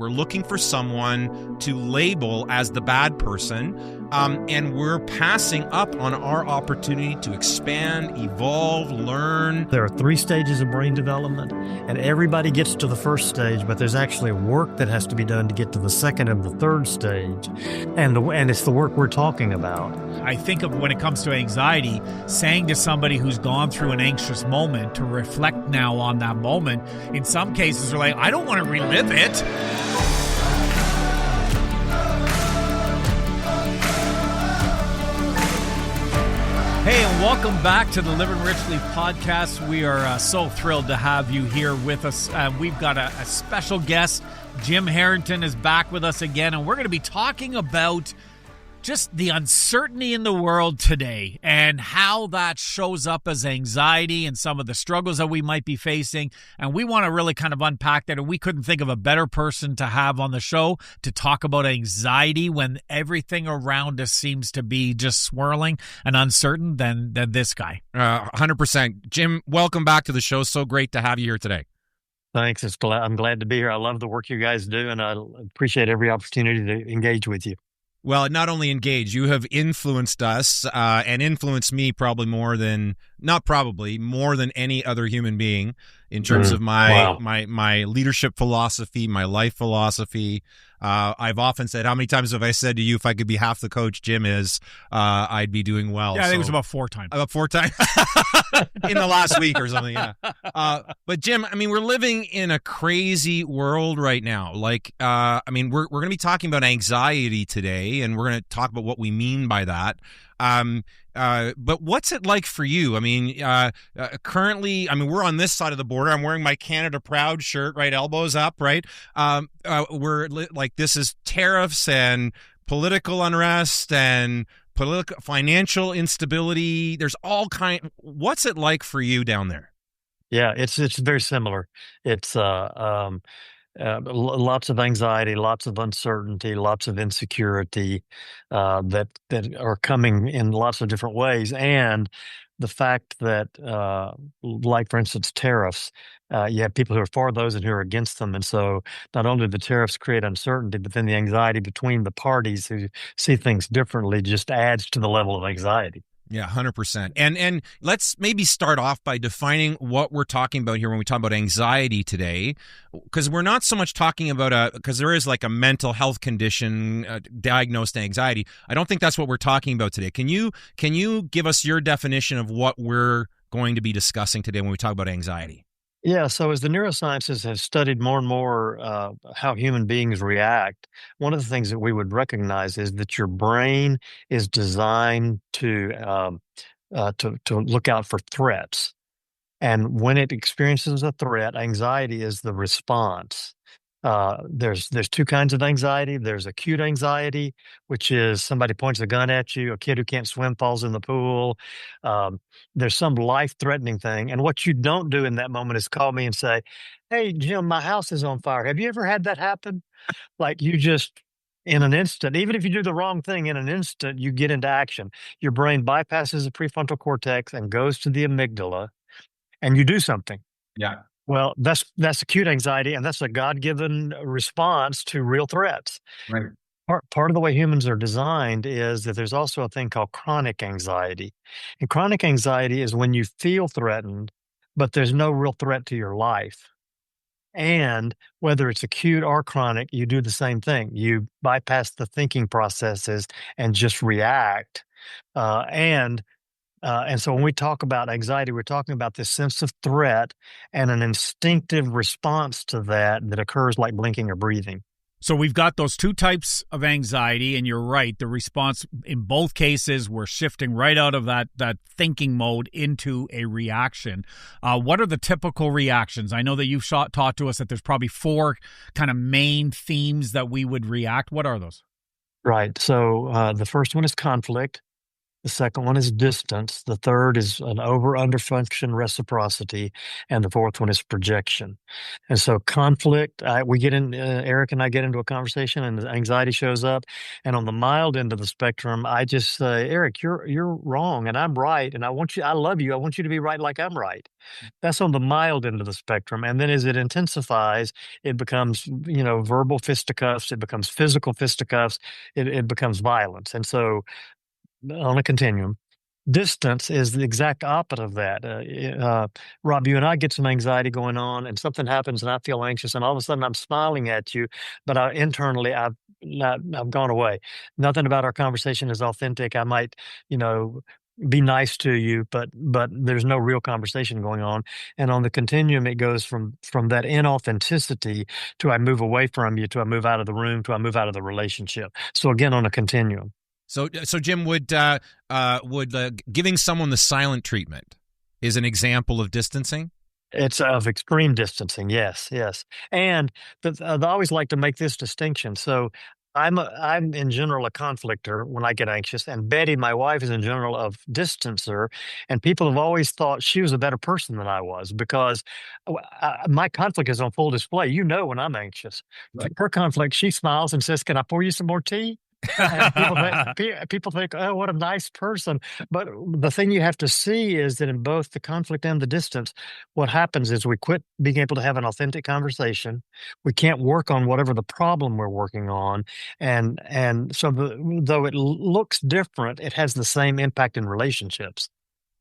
We're looking for someone to label as the bad person, and we're passing up on our opportunity to expand, evolve, learn. There are 3 stages of brain development, and everybody gets to the first stage, but there's actually work that has to be done to get to the second and the third stage, and it's the work we're talking about. I think of when it comes to anxiety, saying to somebody who's gone through an anxious moment to reflect now on that moment, in some cases they're like, I don't want to relive it. Hey, and welcome back to the Living Richly podcast. We are so thrilled to have you here with us. We've got a special guest. Jim Herrington is back with us again, and we're going to be talking about just the uncertainty in the world today and how that shows up as anxiety and some of the struggles that we might be facing. And we want to really kind of unpack that. And we couldn't think of a better person to have on the show to talk about anxiety when everything around us seems to be just swirling and uncertain than this guy. 100%. Jim, welcome back to the show. So great to have you here today. Thanks. I'm glad to be here. I love the work you guys do, and I appreciate every opportunity to engage with you. Well, not only engaged, you have influenced us and influenced me more than any other human being in terms of my leadership philosophy, my life philosophy. I've often said, how many times have I said to you, if I could be half the coach Jim is, I'd be doing well. Yeah, I think it was about 4 times. About 4 times in the last week or something, yeah. But Jim, I mean, we're living in a crazy world right now. Like, we're going to be talking about anxiety today, and we're going to talk about what we mean by that. But what's it like for you? I mean, currently, we're on this side of the border. I'm wearing my Canada Proud shirt, right? Elbows up, right? This is tariffs and political unrest and financial instability. There's all what's it like for you down there? Yeah, it's very similar. It's lots of anxiety, lots of uncertainty, lots of insecurity that are coming in lots of different ways. And the fact that, like, for instance, tariffs, you have people who are for those and who are against them. And so not only do the tariffs create uncertainty, but then the anxiety between the parties who see things differently just adds to the level of anxiety. Yeah, 100%. And let's maybe start off by defining what we're talking about here when we talk about anxiety today, because we're not so much talking about because there is like a mental health condition, diagnosed anxiety. I don't think that's what we're talking about today. Can you give us your definition of what we're going to be discussing today when we talk about anxiety? Yeah, so as the neurosciences have studied more and more how human beings react, one of the things that we would recognize is that your brain is designed to look out for threats. And when it experiences a threat, anxiety is the response. There's 2 kinds of anxiety. There's acute anxiety, which is somebody points a gun at you, a kid who can't swim falls in the pool. There's some life-threatening thing. And what you don't do in that moment is call me and say, hey, Jim, my house is on fire. Have you ever had that happen? Like, you just, in an instant, even if you do the wrong thing, in an instant, you get into action. Your brain bypasses the prefrontal cortex and goes to the amygdala, and you do something. Yeah. Well, that's acute anxiety, and that's a God-given response to real threats. Right. Part of the way humans are designed is that there's also a thing called chronic anxiety. And chronic anxiety is when you feel threatened, but there's no real threat to your life. And whether it's acute or chronic, you do the same thing. You bypass the thinking processes and just react. And so when we talk about anxiety, we're talking about this sense of threat and an instinctive response to that occurs like blinking or breathing. So we've got those 2 types of anxiety, and you're right. The response in both cases, we're shifting right out of that thinking mode into a reaction. What are the typical reactions? I know that you've taught to us that there's probably 4 kind of main themes that we would react. What are those? Right. So the first one is conflict. The second one is distance. The third is an over-under function reciprocity. And the fourth one is projection. And so conflict, Eric and I get into a conversation and the anxiety shows up. And on the mild end of the spectrum, I just say, Eric, you're wrong and I'm right. And I love you. I want you to be right like I'm right. That's on the mild end of the spectrum. And then as it intensifies, it becomes, verbal fisticuffs. It becomes physical fisticuffs. It becomes violence. And so on a continuum. Distance is the exact opposite of that. Rob, you and I get some anxiety going on, and something happens, and I feel anxious, and all of a sudden I'm smiling at you, but internally I've gone away. Nothing about our conversation is authentic. I might, be nice to you, but there's no real conversation going on. And on the continuum, it goes from that inauthenticity to I move away from you, to I move out of the room, to I move out of the relationship. So again, on a continuum. So Jim, would giving someone the silent treatment is an example of distancing? It's of extreme distancing, yes. And I always like to make this distinction. So I'm in general a conflictor when I get anxious, and Betty, my wife, is in general a distancer. And people have always thought she was a better person than I was because my conflict is on full display. When I'm anxious. Right. Her conflict, she smiles and says, "Can I pour you some more tea?" And people think, oh, what a nice person. But the thing you have to see is that in both the conflict and the distance, what happens is we quit being able to have an authentic conversation. We can't work on whatever the problem we're working on. And so though it looks different, it has the same impact in relationships.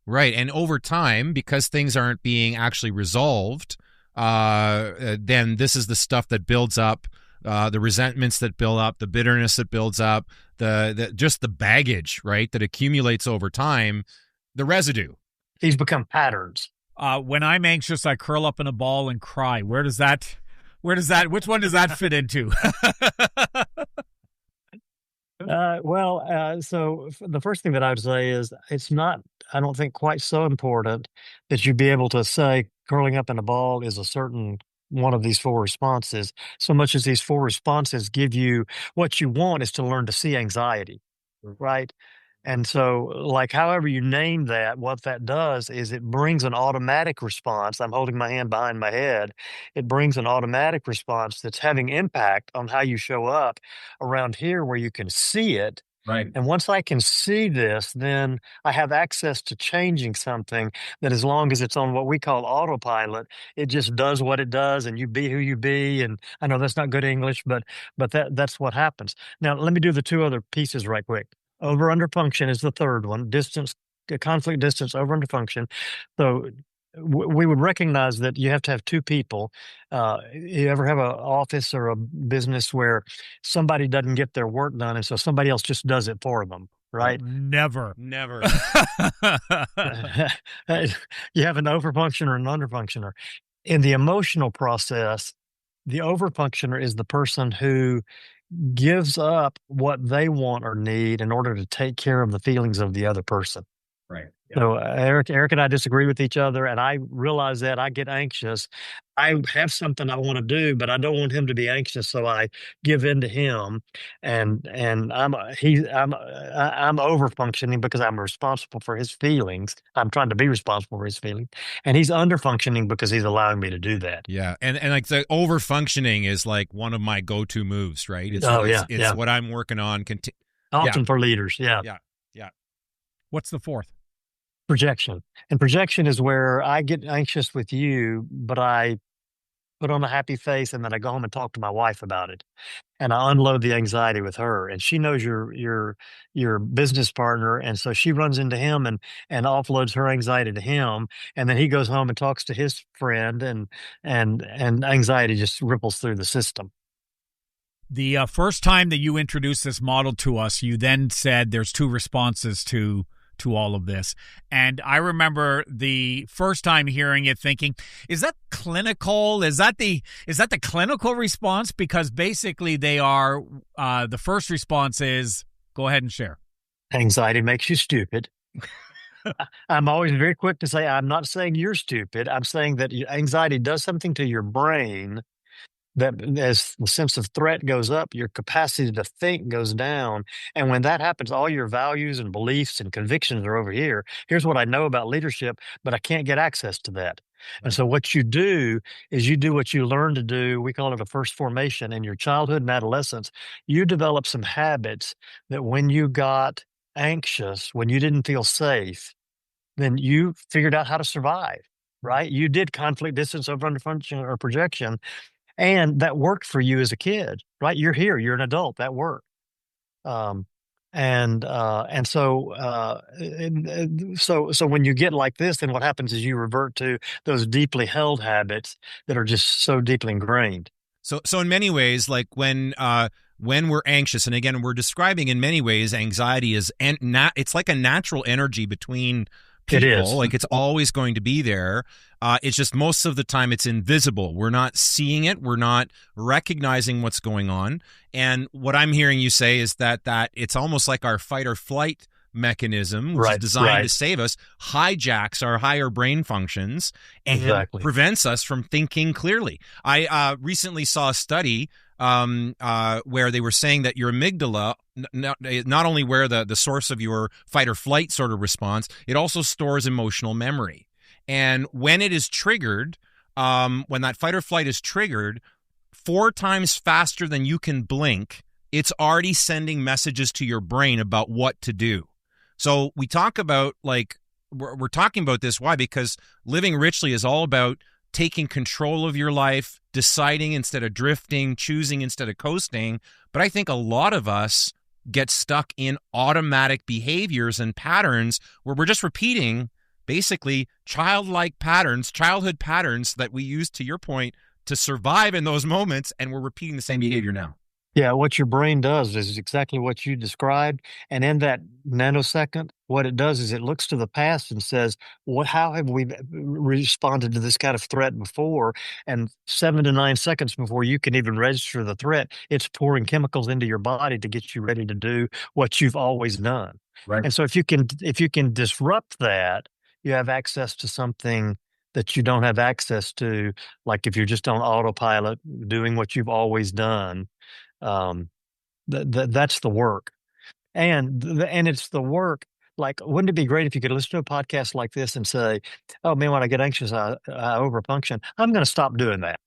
Right. And over time, because things aren't being actually resolved, then this is the stuff that builds up. The resentments that build up, the bitterness that builds up, just the baggage, right, that accumulates over time, the residue. These become patterns. When I'm anxious, I curl up in a ball and cry. Which one does that fit into? So the first thing that I would say is it's not, I don't think, quite so important that you be able to say curling up in a ball is a certain one of these four responses, so much as these four responses give you what you want is to learn to see anxiety, right? And so, like, however you name that, what that does is it brings an automatic response. I'm holding my hand behind my head. It brings an automatic response that's having impact on how you show up around here where you can see it. Right. And once I can see this, then I have access to changing something that, as long as it's on what we call autopilot, it just does what it does, and you be who you be. And I know that's not good English, but that's what happens. Now, let me do the two other pieces right quick. Over under function is the third one. Distance, conflict, distance, over under function. So we would recognize that you have to have two people. You ever have an office or a business where somebody doesn't get their work done, and so somebody else just does it for them, right? Never. You have an overfunctioner and an underfunctioner. In the emotional process, the overfunctioner is the person who gives up what they want or need in order to take care of the feelings of the other person. Right. So Eric and I disagree with each other, and I realize that I get anxious. I have something I want to do, but I don't want him to be anxious, so I give in to him. And I'm over functioning because I'm responsible for his feelings. I'm trying to be responsible for his feelings, and he's under functioning because he's allowing me to do that. Yeah, and like the over functioning is like one of my go-to moves, right? It's what I'm working on. Often for leaders, yeah. What's the fourth? Projection. And projection is where I get anxious with you, but I put on a happy face, and then I go home and talk to my wife about it. And I unload the anxiety with her. And she knows your business partner, and so she runs into him and offloads her anxiety to him. And then he goes home and talks to his friend, and anxiety just ripples through the system. The first time that you introduced this model to us, you then said there's two responses to all of this. And I remember the first time hearing it thinking, is that clinical? Is that the clinical response? Because basically they are, the first response is, go ahead and share. Anxiety makes you stupid. I'm always very quick to say, I'm not saying you're stupid. I'm saying that anxiety does something to your brain that as the sense of threat goes up, your capacity to think goes down. And when that happens, all your values and beliefs and convictions are over here. Here's what I know about leadership, but I can't get access to that. And Right. so what you do is you do what you learn to do. We call it a first formation in your childhood and adolescence. You develop some habits that when you got anxious, when you didn't feel safe, then you figured out how to survive, right? You did conflict, distance, over function, or projection, and that worked for you as a kid, right? You're here, you're an adult, that worked. Um, so when you get like this, then what happens is you revert to those deeply held habits that are just so deeply ingrained. So in many ways, like when we're anxious, and again, we're describing in many ways anxiety is it's like a natural energy between people. It is. Like it's always going to be there. It's just most of the time it's invisible. We're not seeing it. We're not recognizing what's going on. And what I'm hearing you say is that it's almost like our fight or flight mechanism, which is designed to save us, hijacks our higher brain functions and prevents us from thinking clearly. I recently saw a study where they were saying that your amygdala, not only where the source of your fight or flight sort of response, it also stores emotional memory. And when it is triggered, when that fight or flight is triggered, 4 times faster than you can blink, it's already sending messages to your brain about what to do. So we talk about, like, we're talking about this. Why? Because living richly is all about taking control of your life, deciding instead of drifting, choosing instead of coasting. But I think a lot of us get stuck in automatic behaviors and patterns where we're just repeating basically childhood patterns that we use, to your point, to survive in those moments, and we're repeating the same behavior now. Yeah, what your brain does is exactly what you described. And in that nanosecond, what it does is it looks to the past and says, how have we responded to this kind of threat before? And 7 to 9 seconds before you can even register the threat, it's pouring chemicals into your body to get you ready to do what you've always done. Right. And so if you can disrupt that, you have access to something that you don't have access to, like if you're just on autopilot doing what you've always done. That's the work, and it's the work. Like, wouldn't it be great if you could listen to a podcast like this and say, "Oh man, when I get anxious, I overfunction. I'm going to stop doing that."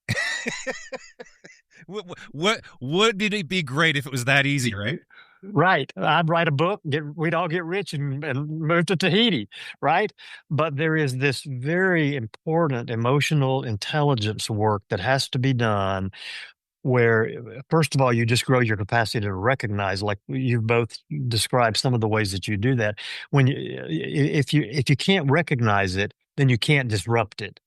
What would it be great if it was that easy, right? Right. I'd write a book. We'd all get rich and move to Tahiti, right? But there is this very important emotional intelligence work that has to be done, where first of all you just grow your capacity to recognize, like you've both described some of the ways that you do that. If you can't recognize it, then you can't disrupt it.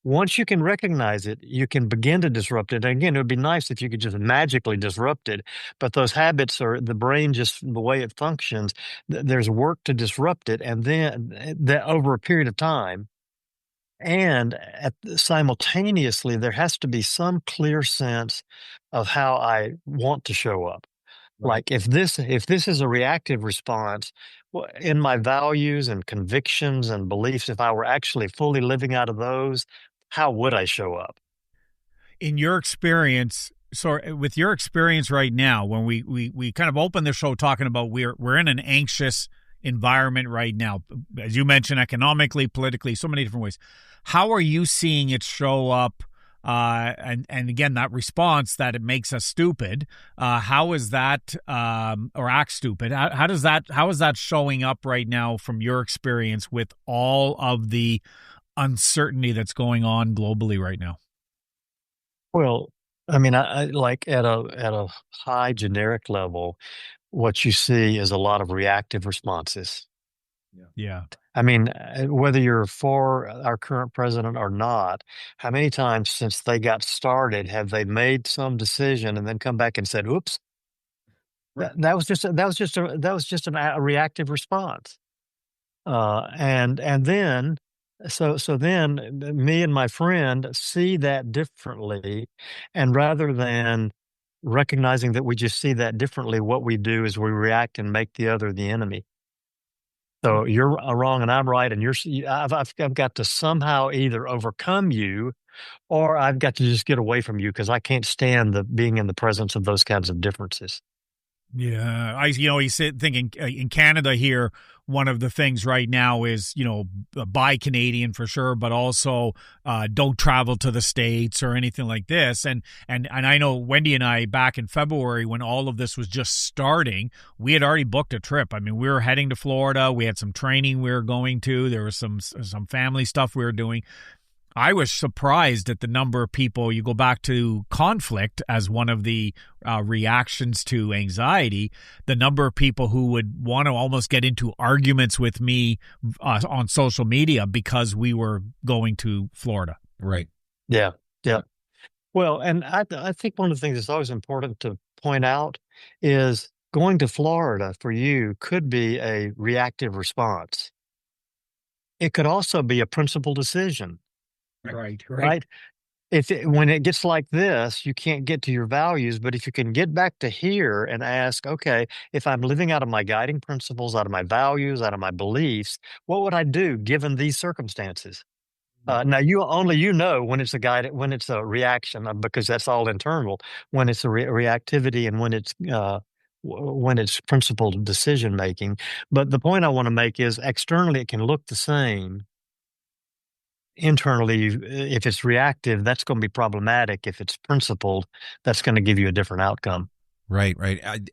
Once you can recognize it, you can begin to disrupt it. And again, it would be nice if you could just magically disrupt it, but those habits are the brain, just the way it functions. There's work to disrupt it, and then that over a period of time. And simultaneously, there has to be some clear sense of how I want to show up. Right. Like if this is a reactive response, in my values and convictions and beliefs, if I were actually fully living out of those, how would I show up? In your experience, so with your experience right now, when we kind of open the show talking about we're in an anxious environment right now, as you mentioned, economically, politically, so many different ways. How are you seeing it show up? And again, that response that it makes us stupid. How is that, or act stupid? How is that showing up right now from your experience with all of the uncertainty that's going on globally right now? Well, I mean, I like at a high generic level, what you see is a lot of reactive responses. Yeah. I mean, whether you're for our current president or not, how many times since they got started have they made some decision and then come back and said, "Oops, that was just a reactive response." And then then me and my friend see that differently, and rather than recognizing that we just see that differently, what we do is we react and make the other the enemy. So you're wrong and I'm right, and I've got to somehow either overcome you or I've got to just get away from you because I can't stand the being in the presence of those kinds of differences. Yeah, he's thinking in Canada here. One of the things right now is, buy Canadian for sure, but also don't travel to the States or anything like this. And I know Wendy and I, back in February when all of this was just starting, we had already booked a trip. I mean, we were heading to Florida. We had some training we were going to. There was some family stuff we were doing. I was surprised at the number of people. You go back to conflict as one of the reactions to anxiety, the number of people who would want to almost get into arguments with me on social media because we were going to Florida. Right. Yeah. Yeah. Well, and I think one of the things that's always important to point out is going to Florida for you could be a reactive response. It could also be a principled decision. Right. When it gets like this, you can't get to your values. But if you can get back to here and ask, okay, if I'm living out of my guiding principles, out of my values, out of my beliefs, what would I do given these circumstances? Now you know when it's when it's a reaction, because that's all internal. When it's a reactivity and when it's principled decision making. But the point I want to make is externally it can look the same. Internally, if it's reactive, that's going to be problematic. If it's principled, that's going to give you a different outcome. Right.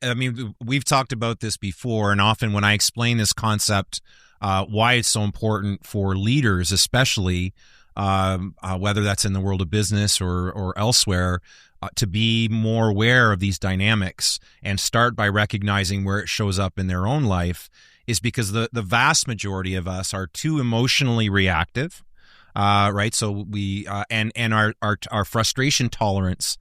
I mean, we've talked about this before, and often when I explain this concept, why it's so important for leaders, especially whether that's in the world of business or elsewhere, to be more aware of these dynamics and start by recognizing where it shows up in their own life, is because the vast majority of us are too emotionally reactive. Right. So we and our frustration tolerance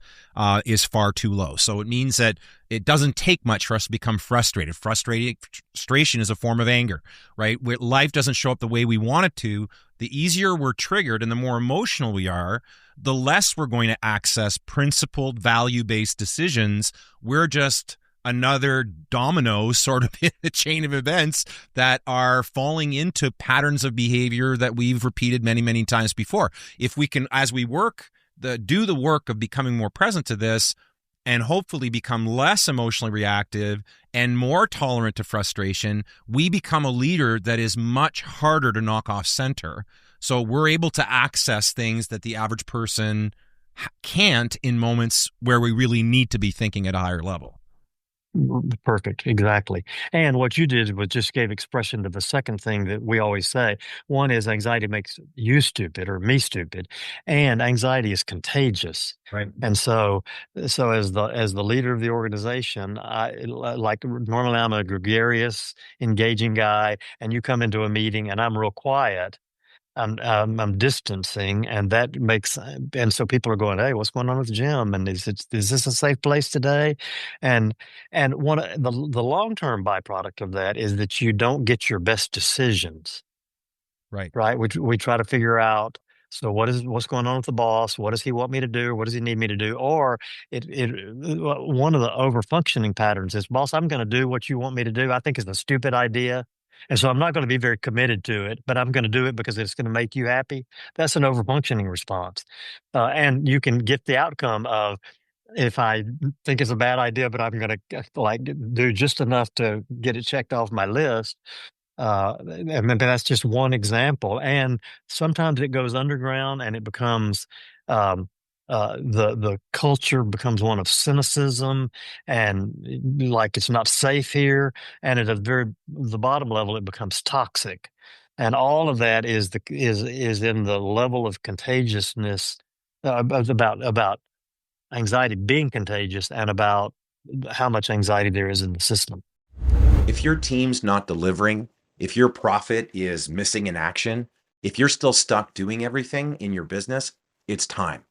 is far too low. So it means that it doesn't take much for us to become frustrated. Frustration is a form of anger, right? Where life doesn't show up the way we want it to. The easier we're triggered and the more emotional we are, the less we're going to access principled, value-based decisions. We're just another domino sort of in the chain of events that are falling into patterns of behavior that we've repeated many, many times before. If we can, as we do the work of becoming more present to this and hopefully become less emotionally reactive and more tolerant to frustration, we become a leader that is much harder to knock off center. So we're able to access things that the average person can't in moments where we really need to be thinking at a higher level. Perfect. Exactly. And what you did was just gave expression to the second thing that we always say. One is anxiety makes you stupid or me stupid, and anxiety is contagious. Right. And so as the leader of the organization, normally I'm a gregarious, engaging guy, and you come into a meeting and I'm real quiet. I'm distancing, and that makes, and so people are going, "Hey, what's going on with Jim? And is this a safe place today?" And one of the long-term byproduct of that is that you don't get your best decisions. Right. We try to figure out, so what's going on with the boss? What does he want me to do? What does he need me to do? Or one of the over-functioning patterns is, boss, I'm going to do what you want me to do. I think it's a stupid idea. And so I'm not going to be very committed to it, but I'm going to do it because it's going to make you happy. That's an over-functioning response. And you can get the outcome of, if I think it's a bad idea, but I'm going to do just enough to get it checked off my list. And that's just one example. And sometimes it goes underground and it becomes the culture becomes one of cynicism and like it's not safe here. And at the bottom level, it becomes toxic. And all of that is in the level of contagiousness about anxiety being contagious and about how much anxiety there is in the system. If your team's not delivering, if your profit is missing in action, if you're still stuck doing everything in your business, it's time.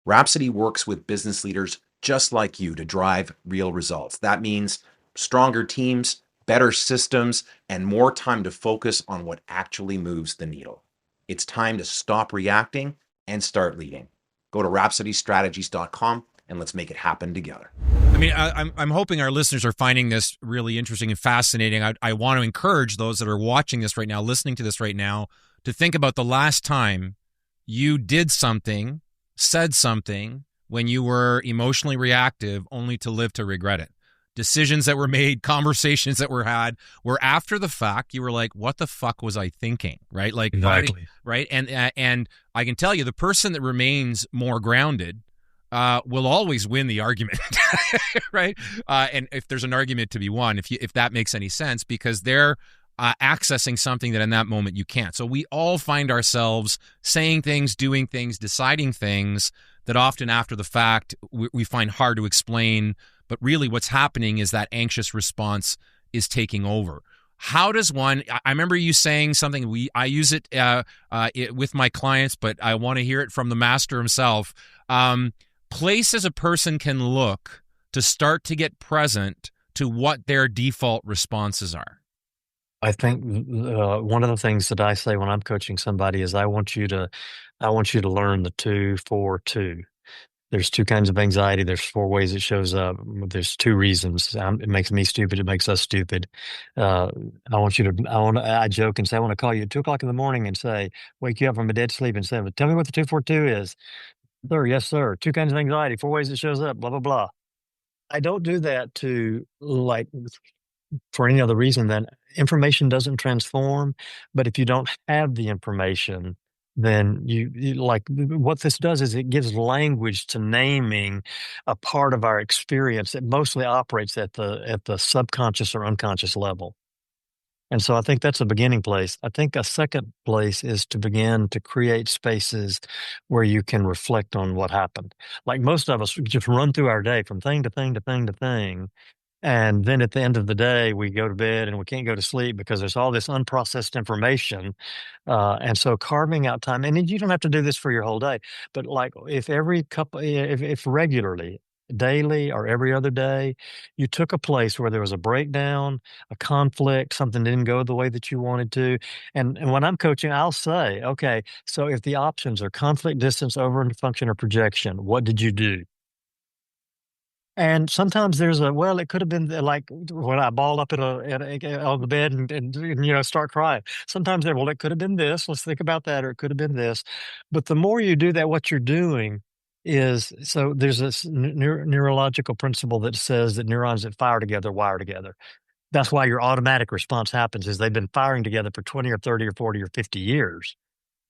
Rhapsody works with business leaders just like you to drive real results. That means stronger teams, better systems, and more time to focus on what actually moves the needle. It's time to stop reacting and start leading. Go to rhapsodystrategies.com and let's make it happen together. I mean, I'm hoping our listeners are finding this really interesting and fascinating. I want to encourage those that are watching this right now, listening to this right now, to think about the last time you did something, said something when you were emotionally reactive only to live to regret it. Decisions that were made, conversations that were had were after the fact. You were like, what the fuck was I thinking? Right? Like, Exactly. right. And I can tell you the person that remains more grounded will always win the argument, right? And if there's an argument to be won, if that makes any sense, because they're accessing something that in that moment you can't. So we all find ourselves saying things, doing things, deciding things that often after the fact we find hard to explain. But really what's happening is that anxious response is taking over. How does one, I remember you saying something, I use it with my clients, but I want to hear it from the master himself. Places a person can look to start to get present to what their default responses are. I think one of the things that I say when I'm coaching somebody is I want you to learn the 2-4-2. There's two kinds of anxiety. There's 4 ways it shows up. There's 2 reasons. It makes me stupid. It makes us stupid. I joke and say, I want to call you at 2:00 in the morning and say, wake you up from a dead sleep and say, well, tell me what the 2-4-2 is. Sir, yes, sir. 2 kinds of anxiety, 4 ways it shows up, blah, blah, blah. I don't do that for any other reason than information doesn't transform. But if you don't have the information, then you like what this does is it gives language to naming a part of our experience that mostly operates at the subconscious or unconscious level. And so I think that's a beginning place. I think a second place is to begin to create spaces where you can reflect on what happened. Like most of us just run through our day from thing to thing to thing to thing. And then at the end of the day, we go to bed and we can't go to sleep because there's all this unprocessed information. And so carving out time, and you don't have to do this for your whole day, but like if regularly, daily or every other day, you took a place where there was a breakdown, a conflict, something didn't go the way that you wanted to. And when I'm coaching, I'll say, okay, so if the options are conflict, distance, over function, or projection, what did you do? And sometimes it could have been like when I balled up on the bed and start crying. Sometimes it could have been this. Let's think about that, or it could have been this. But the more you do that, what you're doing is so there's this neurological principle that says that neurons that fire together wire together. That's why your automatic response happens is they've been firing together for 20 or 30 or 40 or 50 years.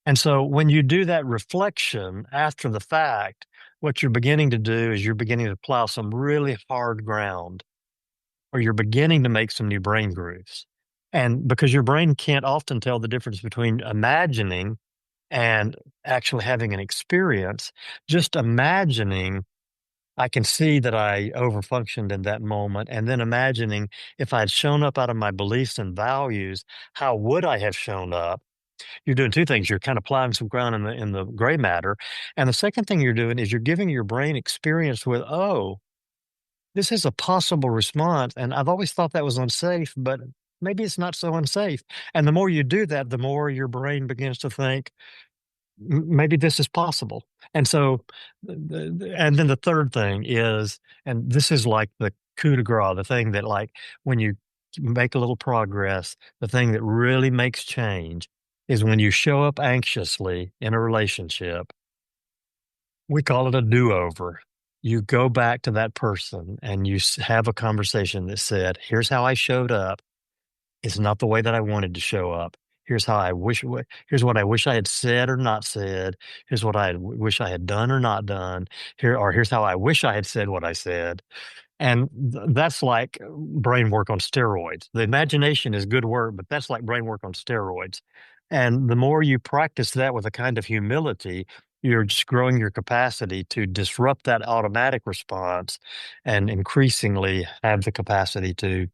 And so when you do that reflection after the fact, what you're beginning to do is you're beginning to plow some really hard ground, or you're beginning to make some new brain grooves. And because your brain can't often tell the difference between imagining and actually having an experience, just imagining, I can see that I overfunctioned in that moment, and then imagining if I had shown up out of my beliefs and values, how would I have shown up? You're doing 2 things. You're kind of plowing some ground in the gray matter. And the second thing you're doing is you're giving your brain experience with, oh, this is a possible response. And I've always thought that was unsafe, but maybe it's not so unsafe. And the more you do that, the more your brain begins to think, maybe this is possible. And so, and then the third thing is, and this is like the coup de grace, the thing that like when you make a little progress, the thing that really makes change is when you show up anxiously in a relationship. We call it a do-over. You go back to that person and you have a conversation that said, here's how I showed up. It's not the way that I wanted to show up. Here's what I wish I had said or not said. Here's what I wish I had done or not done. Here's how I wish I had said what I said. And that's like brain work on steroids. The imagination is good work, but that's like brain work on steroids. And the more you practice that with a kind of humility, you're just growing your capacity to disrupt that automatic response and increasingly have the capacity to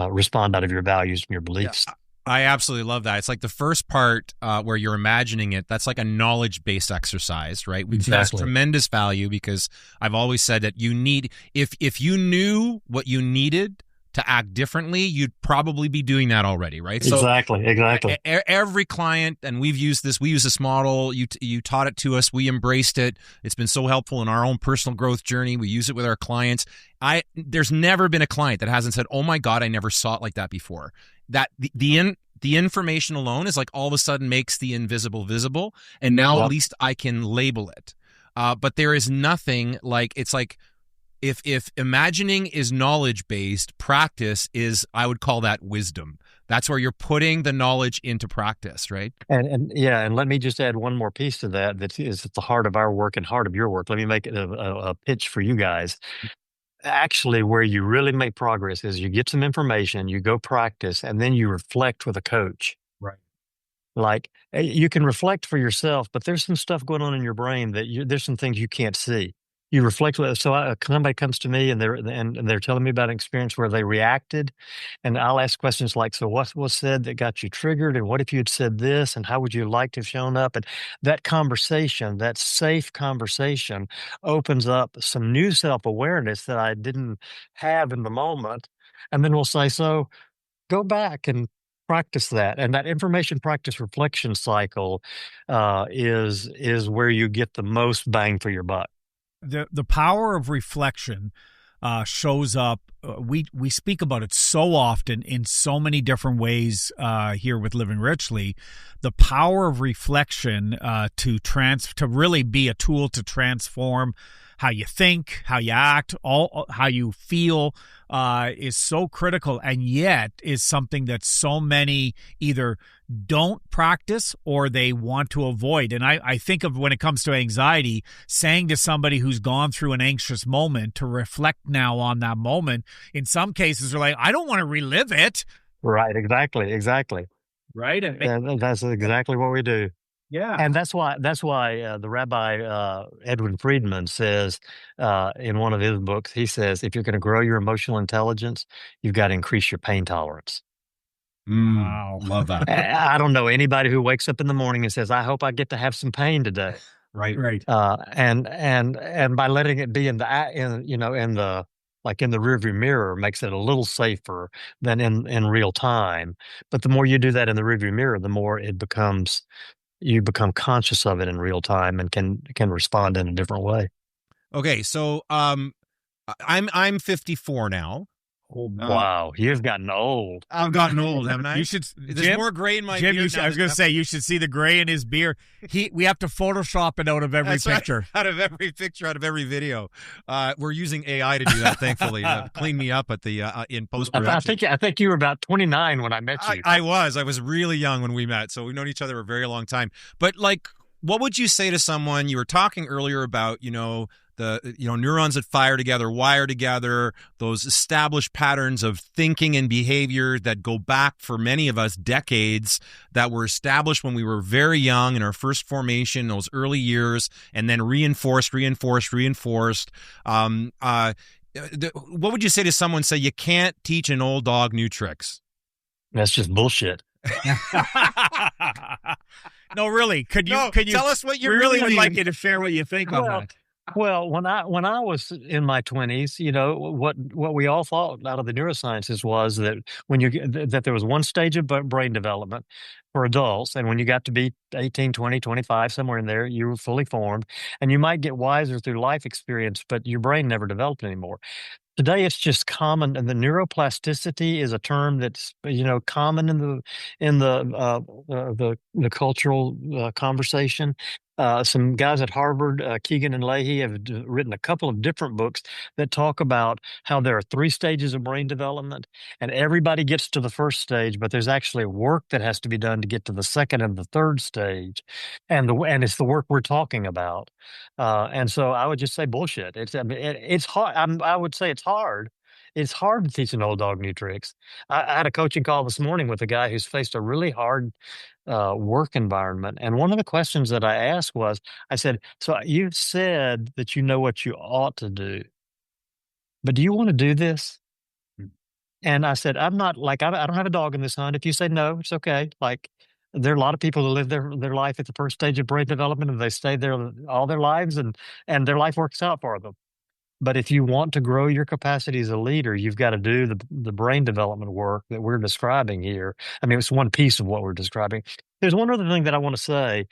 respond out of your values and your beliefs. Yeah. I absolutely love that. It's like the first part where you're imagining it, that's like a knowledge-based exercise, right? Which has tremendous value because I've always said that you need, if you knew what you needed to act differently, you'd probably be doing that already, right? Exactly. Every client, and we use this model, you taught it to us, we embraced it. It's been so helpful in our own personal growth journey. We use it with our clients. There's never been a client that hasn't said, oh my God, I never saw it like that before. That the the information alone is like all of a sudden makes the invisible visible, and now at least I can label it. But there is nothing like, it's like, if imagining is knowledge based, practice is, I would call that wisdom. That's where you're putting the knowledge into practice, right? And let me just add one more piece to that that is at the heart of our work and heart of your work. Let me make it a pitch for you guys. Actually, where you really make progress is you get some information, you go practice, and then you reflect with a coach. Right. Like, you can reflect for yourself, but there's some stuff going on in your brain that there's some things you can't see. You reflect with. So somebody comes to me and they're telling me about an experience where they reacted, and I'll ask questions like, "So what was said that got you triggered, and what if you had said this, and how would you like to have shown up?" And that conversation, that safe conversation, opens up some new self awareness that I didn't have in the moment, and then we'll say, "So go back and practice that." And that information practice reflection cycle is where you get the most bang for your buck. The power of reflection shows up. We speak about it so often in so many different ways here with Living Richly. The power of reflection to really be a tool to transform how you think, how you act, how you feel is so critical, and yet is something that so many either don't practice or they want to avoid. And I think of, when it comes to anxiety, saying to somebody who's gone through an anxious moment to reflect now on that moment. In some cases, they're like, I don't want to relive it. Right. Exactly. Right. And that's exactly what we do. Yeah. And that's why the Rabbi Edwin Friedman says in one of his books, he says, if you're going to grow your emotional intelligence, you've got to increase your pain tolerance. Wow. Love that. I don't know anybody who wakes up in the morning and says, I hope I get to have some pain today. Right. And by letting it be in the rearview mirror makes it a little safer than in real time. But the more you do that in the rearview mirror, the more you become conscious of it in real time and can respond in a different way. Okay, so I'm 54 now. Oh, wow, you've gotten old. I've gotten old, haven't I? You should. There's Jim, more gray in my Jim, beard. I was going to say, you should see the gray in his beard. We have to Photoshop it out of every picture. Right. Out of every picture, out of every video. We're using AI to do that, thankfully, to clean me up at the in post production. I think you were about 29 when I met you. I was really young when we met, so we've known each other a very long time. But like, what would you say to someone? You were talking earlier about, the neurons that fire together, wire together, those established patterns of thinking and behavior that go back for many of us decades, that were established when we were very young in our first formation, those early years, and then reinforced. What would you say to someone, say, you can't teach an old dog new tricks? That's just bullshit. No, really. Could you tell us what you really would mean? like you to share what you think on that? Well, when I was in my 20s, what we all thought out of the neurosciences was that that there was one stage of brain development for adults, and when you got to be 18, 20, 25, somewhere in there, you were fully formed, and you might get wiser through life experience, but your brain never developed anymore. Today, it's just common, and the neuroplasticity is a term that's common in the cultural conversation. Some guys at Harvard, Keegan and Leahy, have written a couple of different books that talk about how there are 3 stages of brain development, and everybody gets to the first stage, but there's actually work that has to be done to get to the second and the third stage, and it's the work we're talking about. And so I would just say bullshit. It's hard. I would say it's hard. It's hard to teach an old dog new tricks. I had a coaching call this morning with a guy who's faced a really hard work environment. And one of the questions that I asked was, I said, so you've said that you know what you ought to do, but do you want to do this? And I said, I'm not like, I don't have a dog in this hunt. If you say no, it's okay. Like, there are a lot of people who live their life at the first stage of brain development, and they stay there all their lives, and their life works out for them. But if you want to grow your capacity as a leader, you've got to do the brain development work that we're describing here. I mean, it's one piece of what we're describing. There's one other thing that I want to say,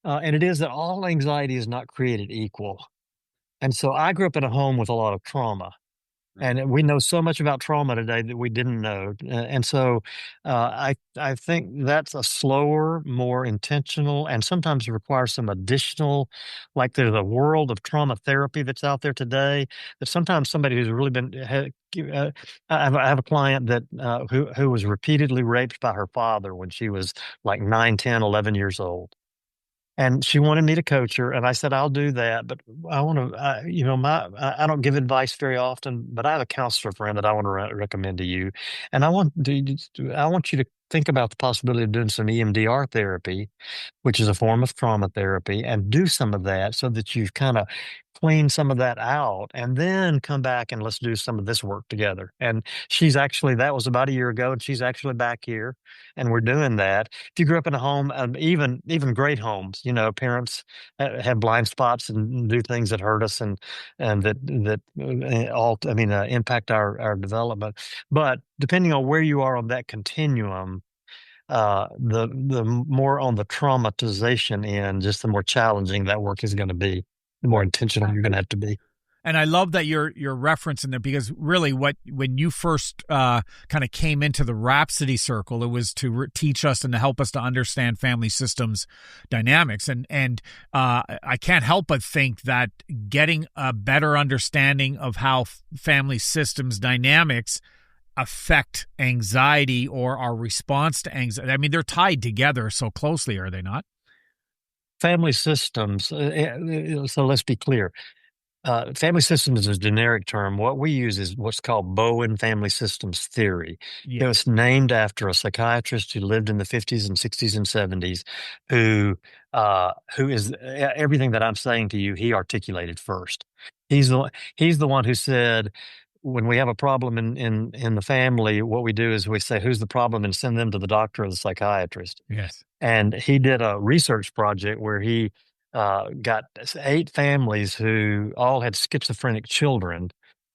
and it is that all anxiety is not created equal. And so I grew up in a home with a lot of trauma. And we know so much about trauma today that we didn't know. And so I think that's a slower, more intentional, and sometimes requires some additional, like there's a world of trauma therapy that's out there today that sometimes somebody who's really been, I have a client that who was repeatedly raped by her father when she was like 9, 10, 11 years old. And she wanted me to coach her, and I said, "I'll do that, but I want to, I don't give advice very often, but I have a counselor friend that I want to recommend to you, and I want you to think about the possibility of doing some EMDR therapy, which is a form of trauma therapy, and do some of that so that you've kind of cleaned some of that out, and then come back and let's do some of this work together." And that was about a year ago, and she's actually back here, and we're doing that. If you grew up in a home, even great homes, parents have blind spots and do things that hurt us and that impact our development. But depending on where you are on that continuum, the more on the traumatization end, just the more challenging that work is going to be, the more intentional you're going to have to be. And I love that you're referencing there, because really when you first kind of came into the Rhapsody Circle, it was to teach us and to help us to understand family systems dynamics. And I can't help but think that getting a better understanding of how family systems dynamics affect anxiety or our response to anxiety. I mean, they're tied together so closely, are they not? Family systems. So let's be clear. Family systems is a generic term. What we use is what's called Bowen family systems theory. Yeah. It was named after a psychiatrist who lived in the 50s and 60s and 70s, who is everything that I'm saying to you, he articulated first. He's the one who said, when we have a problem in the family, what we do is we say, who's the problem, and send them to the doctor or the psychiatrist. Yes. And he did a research project where he got 8 families who all had schizophrenic children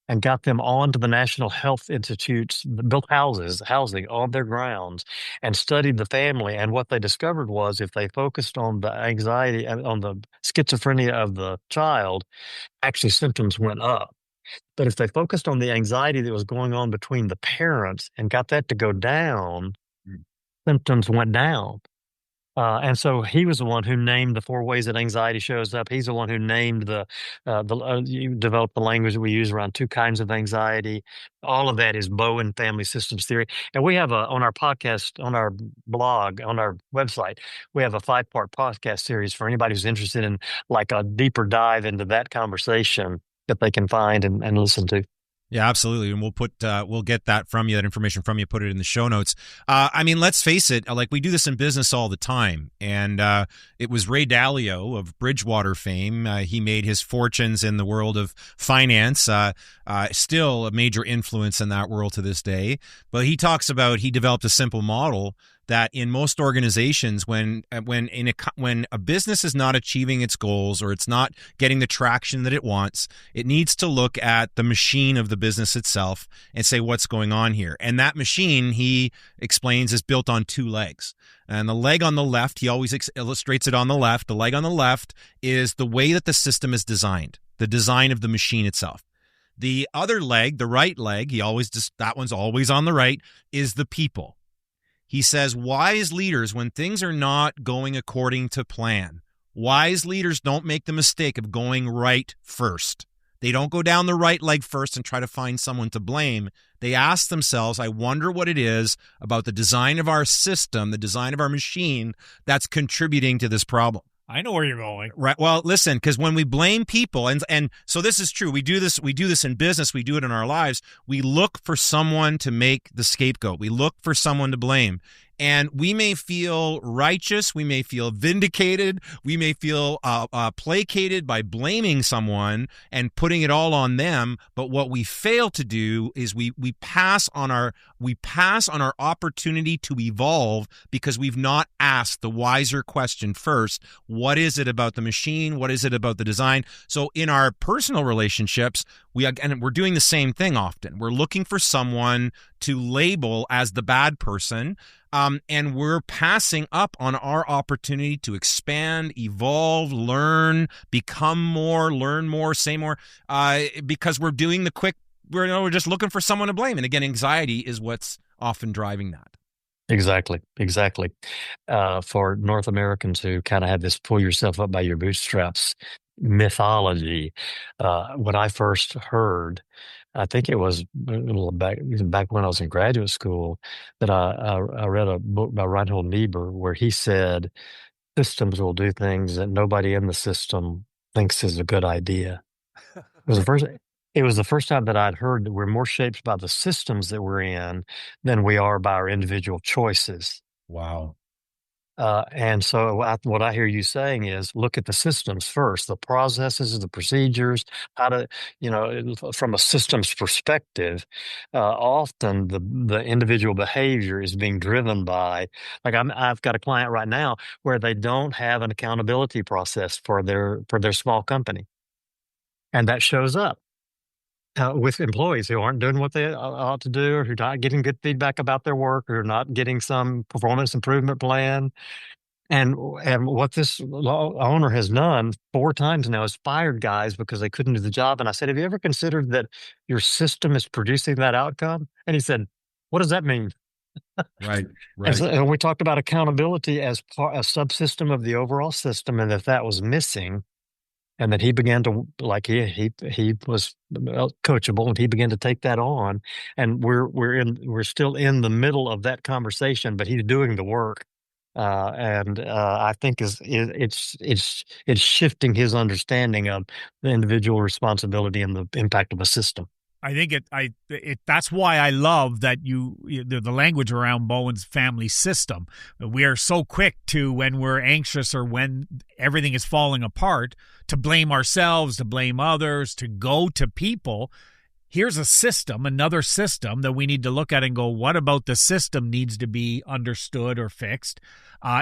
and got them onto the National Health Institute's built housing on their grounds, and studied the family. And what they discovered was, if they focused on the anxiety and on the schizophrenia of the child, actually symptoms went up. But if they focused on the anxiety that was going on between the parents and got that to go down, symptoms went down. And so he was the one who named the 4 ways that anxiety shows up. He's the one who named you developed the language that we use around 2 kinds of anxiety. All of that is Bowen family systems theory. And we have on our podcast, on our blog, on our website, we have a 5-part podcast series for anybody who's interested in like a deeper dive into that conversation that they can find and listen to. Yeah, absolutely. And we'll get that from you, that information from you, put it in the show notes. I mean, let's face it, like we do this in business all the time. And it was Ray Dalio of Bridgewater fame. He made his fortunes in the world of finance, still a major influence in that world to this day. But he talks about, he developed a simple model that in most organizations, when a business is not achieving its goals or it's not getting the traction that it wants, it needs to look at the machine of the business itself and say, what's going on here? And that machine, he explains, is built on 2 legs. And the leg on the left, he always illustrates it on the left. The leg on the left is the way that the system is designed, the design of the machine itself. The other leg, the right leg, that one's always on the right, is the people. He says, wise leaders, when things are not going according to plan, wise leaders don't make the mistake of going right first. They don't go down the right leg first and try to find someone to blame. They ask themselves, I wonder what it is about the design of our system, the design of our machine, that's contributing to this problem. I know where you're going. Right. Well, listen, because when we blame people, and so this is true. We do this in business. We do it in our lives. We look for someone to make the scapegoat. We look for someone to blame. And we may feel righteous. We may feel vindicated. We may feel placated by blaming someone and putting it all on them. But what we fail to do is we pass on our opportunity to evolve because we've not asked the wiser question first. What is it about the machine? What is it about the design? So in our personal relationships, we're doing the same thing often. We're looking for someone to label as the bad person. And we're passing up on our opportunity to expand, evolve, learn, become more, learn more, say more, because we're doing the quick we're just looking for someone to blame. And again, anxiety is what's often driving that. Exactly. For North Americans who kind of have this pull yourself up by your bootstraps mythology, when I first heard, I think it was a little back when I was in graduate school, that I read a book by Reinhold Niebuhr where he said systems will do things that nobody in the system thinks is a good idea. It was the first time that I'd heard that we're more shaped by the systems that we're in than we are by our individual choices. Wow. And so what I hear you saying is look at the systems first, the processes, the procedures, how to, from a systems perspective, often the individual behavior is being driven by, like I've got a client right now where they don't have an accountability process for their small company. And that shows up with employees who aren't doing what they ought to do, or who are not getting good feedback about their work, or not getting some performance improvement plan. And what this owner has done 4 times now is fired guys because they couldn't do the job. And I said, have you ever considered that your system is producing that outcome? And he said, what does that mean? Right. And we talked about accountability as a subsystem of the overall system, and that was missing. And then he began to, like, he was coachable, and he began to take that on. And we're still in the middle of that conversation, but he's doing the work. And I think it's shifting his understanding of the individual responsibility and the impact of a system. I think that's why I love that the language around Bowen's family system. We are so quick to, when we're anxious or when everything is falling apart, to blame ourselves, to blame others, to go to people. Here's a system, another system that we need to look at and go, what about the system needs to be understood or fixed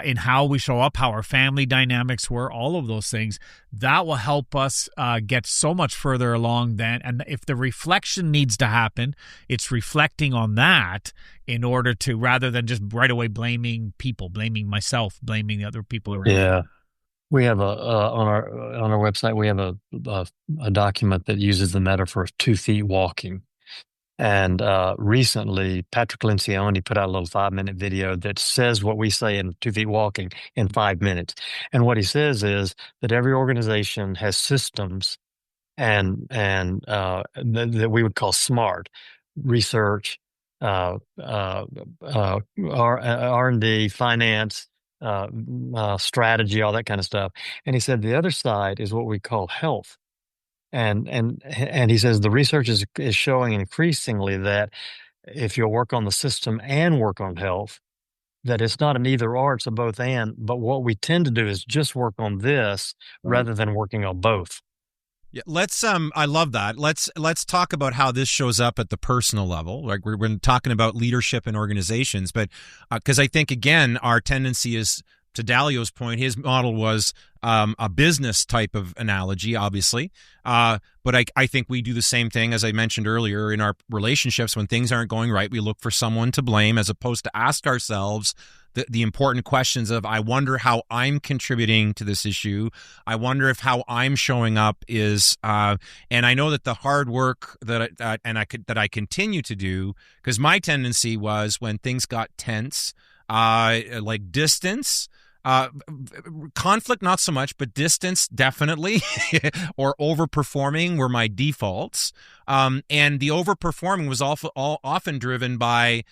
in how we show up, how our family dynamics were, all of those things. That will help us get so much further along and if the reflection needs to happen, it's reflecting on that in order to, rather than just right away blaming people, blaming myself, blaming the other people around. Yeah. We have on our website, we have a document that uses the metaphor of 2 feet walking. And recently, Patrick Lencioni put out a little 5-minute video that says what we say in 2 feet walking in 5 minutes. And what he says is that every organization has systems and that we would call SMART: research, R&D, finance, strategy, all that kind of stuff. And he said the other side is what we call health. And he says the research is showing increasingly that if you'll work on the system and work on health, that it's not an either or, it's a both and. But what we tend to do is just work on this rather than working on both. Yeah, let's. I love that. Let's talk about how this shows up at the personal level. Like we're talking about leadership in organizations, but because I think again our tendency is, to Dalio's point, his model was a business type of analogy, obviously. But I think we do the same thing, as I mentioned earlier, in our relationships. When things aren't going right, we look for someone to blame, as opposed to ask ourselves the important questions of, I wonder how I'm contributing to this issue. I wonder if how I'm showing up is, and I know that the hard work that I continue to do, because my tendency was when things got tense, like distance, conflict, not so much, but distance, definitely, or overperforming were my defaults. And the overperforming was often driven by,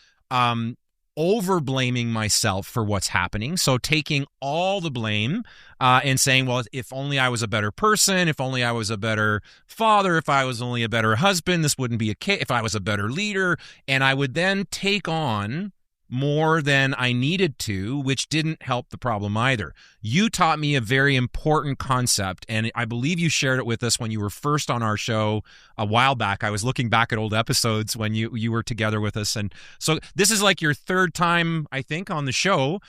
over blaming myself for what's happening. So taking all the blame and saying, well, if only I was a better person, if only I was a better father, if I was only a better husband, this wouldn't be a case, if I was a better leader. And I would then take on more than I needed to, which didn't help the problem either. You taught me a very important concept, and I believe you shared it with us when you were first on our show a while back. I was looking back at old episodes when you were together with us, and so this is like your 3rd time, I think, on the show.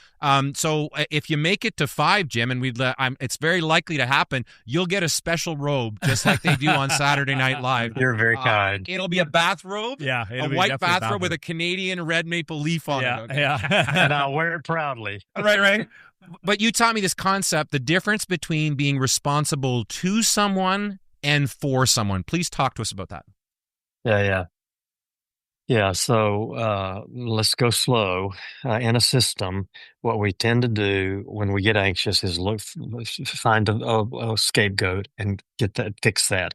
So if you make it to 5, Jim, and it's very likely to happen, you'll get a special robe, just like they do on Saturday Night Live. You're very kind. It'll be a bathrobe, a white bathrobe with a Canadian red maple leaf on it. Okay. Yeah. And I'll wear it proudly. Right. But you taught me this concept, the difference between being responsible to someone and for someone. Please talk to us about that. Yeah. Yeah, so let's go slow. In a system, what we tend to do when we get anxious is find a scapegoat and fix that.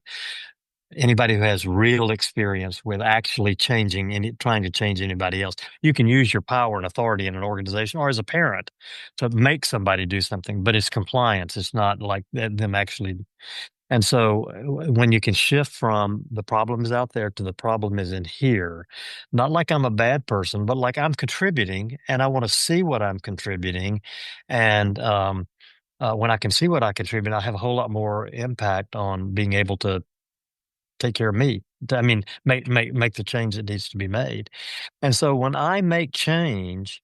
Anybody who has real experience with actually trying to change anybody else, you can use your power and authority in an organization or as a parent to make somebody do something, but it's compliance. It's not like them actually. And so when you can shift from the problem is out there to the problem is in here, not like I'm a bad person, but like I'm contributing and I want to see what I'm contributing. And when I can see what I contribute, I have a whole lot more impact on being able to take care of me. I mean, make the change that needs to be made. And so when I make change,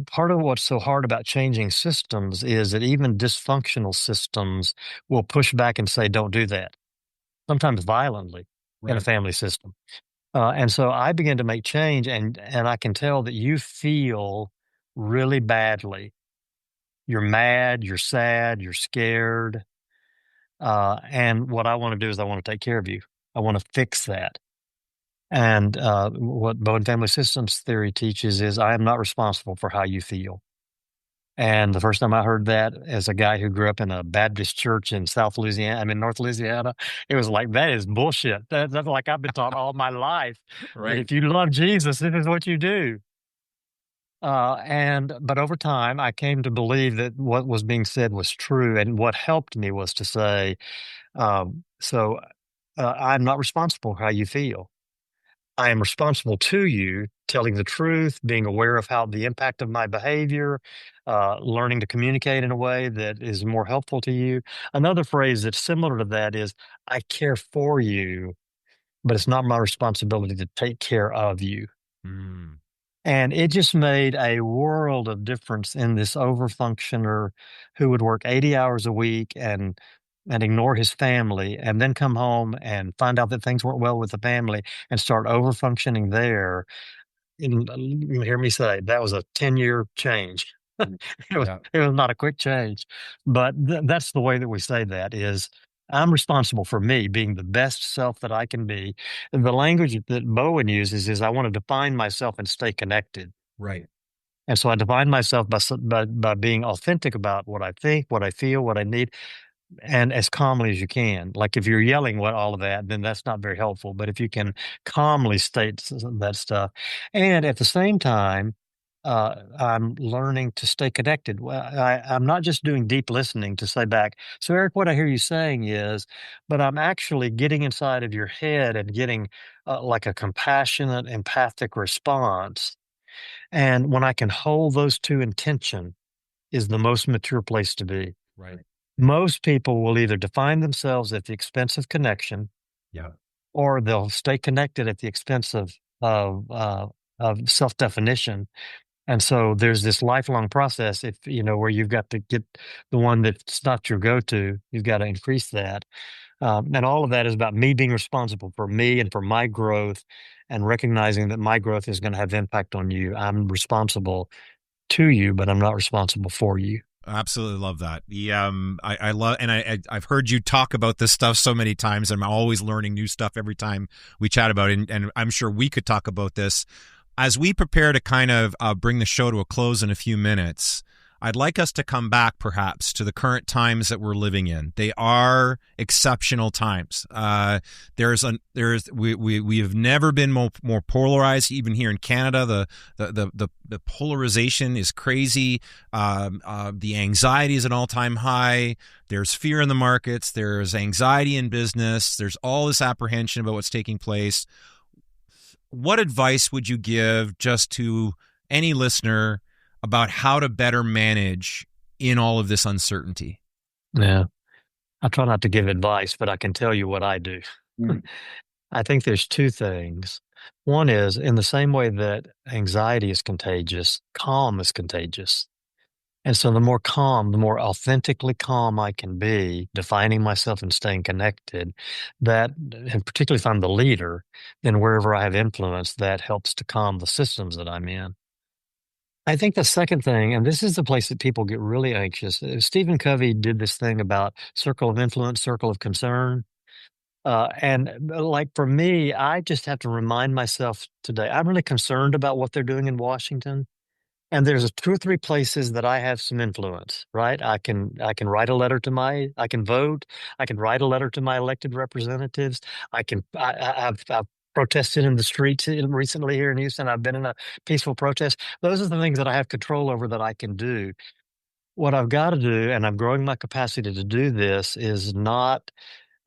part of what's so hard about changing systems is that even dysfunctional systems will push back and say, don't do that, sometimes violently in a Right. family system. And so I begin to make change, and I can tell that you feel really badly. You're mad, you're sad, you're scared. And what I want to do is I want to take care of you. I want to fix that. And what Bowen Family Systems theory teaches is I am not responsible for how you feel. And the first time I heard that as a guy who grew up in a Baptist church in North Louisiana, it was like, that is bullshit. That's like I've been taught all my life that if you love Jesus, this is what you do. But over time, I came to believe that what was being said was true. And what helped me was to say, I'm not responsible for how you feel. I am responsible to you, telling the truth, being aware of how the impact of my behavior, learning to communicate in a way that is more helpful to you. Another phrase that's similar to that is, I care for you, but it's not my responsibility to take care of you. Mm. And it just made a world of difference in this overfunctioner who would work 80 hours a week and ignore his family and then come home and find out that things weren't well with the family and start overfunctioning there. And you hear me say that was a 10-year change. Yeah. It was not a quick change, but that's the way that we say that is I'm responsible for me being the best self that I can be. And the language that Bowen uses is I want to define myself and stay connected. Right. And so I define myself by being authentic about what I think, what I feel, what I need, and as calmly as you can. Like if you're yelling all of that, then that's not very helpful. But if you can calmly state that stuff, and at the same time, I'm learning to stay connected. Well, I'm not just doing deep listening to say back. So Eric, what I hear you saying is, but I'm actually getting inside of your head and getting like a compassionate, empathic response. And when I can hold those two in tension, is the most mature place to be. Right. Most people will either define themselves at the expense of connection, Yeah. or they'll stay connected at the expense of self-definition. And so there's this lifelong process, if where you've got to get the one that's not your go-to, you've got to increase that. And all of that is about me being responsible for me and for my growth, and recognizing that my growth is going to have impact on you. I'm responsible to you, but I'm not responsible for you. Absolutely love that. I love, and I've heard you talk about this stuff so many times. I'm always learning new stuff every time we chat about it, and I'm sure we could talk about this as we prepare to kind of bring the show to a close in a few minutes. I'd like us to come back perhaps to the current times that we're living in. They are exceptional times. We have never been more polarized. Even here in Canada, the polarization is crazy. The anxiety is at an all-time high. There's fear in the markets. There's anxiety in business. There's all this apprehension about what's taking place. What advice would you give just to any listener about how to better manage in all of this uncertainty? Yeah. I try not to give advice, but I can tell you what I do. I think there's two things. One is, in the same way that anxiety is contagious, calm is contagious. And so the more calm, the more authentically calm I can be, defining myself and staying connected, and particularly if I'm the leader, then wherever I have influence, that helps to calm the systems that I'm in. I think the second thing, and this is the place that people get really anxious, Stephen Covey did this thing about circle of influence, circle of concern. And like for me, I just have to remind myself today, I'm really concerned about what they're doing in Washington. And there's 2 or 3 places that I have some influence, right? I can write a letter to I can vote. I can write a letter to my elected representatives. I've protested in the streets recently here in Houston. I've been in a peaceful protest. Those are the things that I have control over that I can do. What I've got to do, and I'm growing my capacity to do this, is not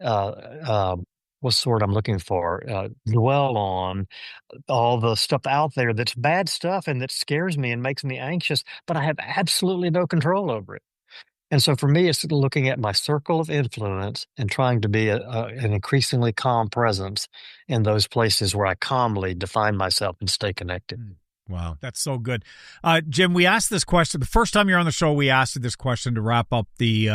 uh, uh, what's the word I'm looking for? Dwell on all the stuff out there that's bad stuff and that scares me and makes me anxious, but I have absolutely no control over it. And so for me, it's looking at my circle of influence and trying to be an increasingly calm presence in those places where I calmly define myself and stay connected. Wow, that's so good. Jim, we asked this question. The first time you're on the show, we asked this question to wrap up the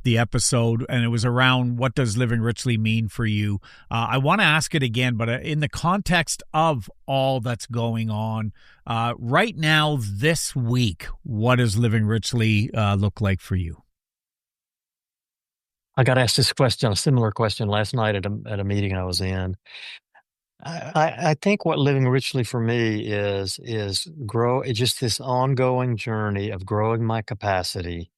episode, and it was around what does living richly mean for you? I want to ask it again, but in the context of all that's going on right now this week, what does living richly look like for you? I got asked this question, a similar question last night at a meeting I was in. I think what living richly for me is it's just this ongoing journey of growing my capacity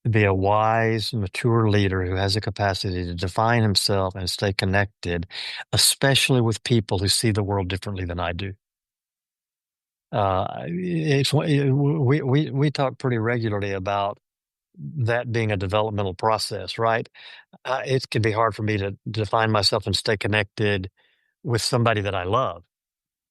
to be a wise, mature leader who has a capacity to define himself and stay connected, especially with people who see the world differently than I do. We talk pretty regularly about that being a developmental process, right? It can be hard for me to define myself and stay connected with somebody that I love.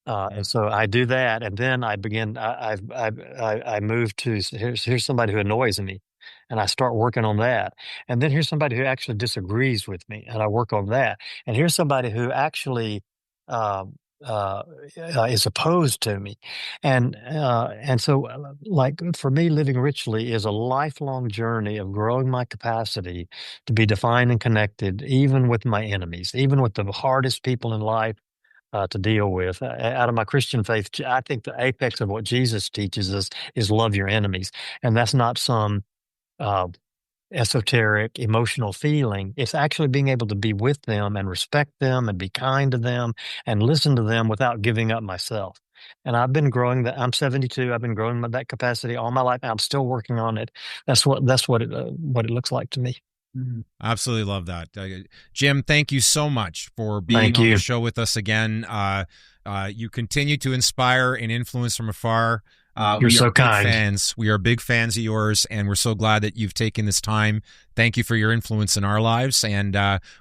And so I do that, and then I begin. I move to here's somebody who annoys me, and I start working on that. And then here's somebody who actually disagrees with me, and I work on that. And here's somebody who actually is opposed to me, and so like for me, living richly is a lifelong journey of growing my capacity to be defined and connected, even with my enemies, even with the hardest people in life. To deal with. Out of my Christian faith, I think the apex of what Jesus teaches us is love your enemies. And that's not some esoteric emotional feeling. It's actually being able to be with them and respect them and be kind to them and listen to them without giving up myself. And I've been growing that. I'm 72. I've been growing that capacity all my life. I'm still working on it. That's what it looks like to me. Absolutely love that. Jim, thank you so much for being on the show with us again. You continue to inspire and influence from afar. You're so kind. Fans. We are big fans of yours, and we're so glad that you've taken this time. Thank you for your influence in our lives, and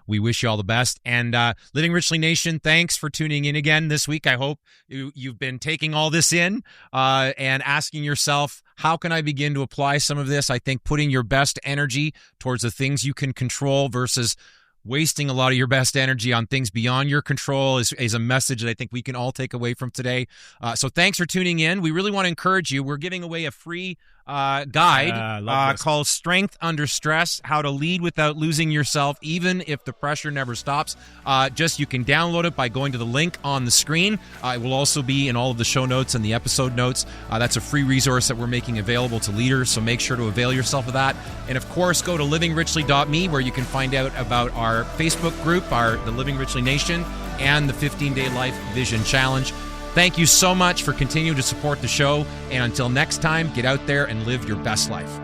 we wish you all the best. And Living Richly Nation, thanks for tuning in again this week. I hope you've been taking all this in and asking yourself, how can I begin to apply some of this? I think putting your best energy towards the things you can control versus wasting a lot of your best energy on things beyond your control is a message that I think we can all take away from today. So thanks for tuning in. We really want to encourage you. We're giving away a free guide called Strength Under Stress, How to Lead Without Losing Yourself, Even If the Pressure Never Stops. You can download it by going to the link on the screen. It will also be in all of the show notes and the episode notes. That's a free resource that we're making available to leaders, so make sure to avail yourself of that. And of course, go to livingrichley.me where you can find out about our Facebook group, the Living Richly Nation, and the 15-Day Life Vision Challenge. Thank you so much for continuing to support the show. And until next time, get out there and live your best life.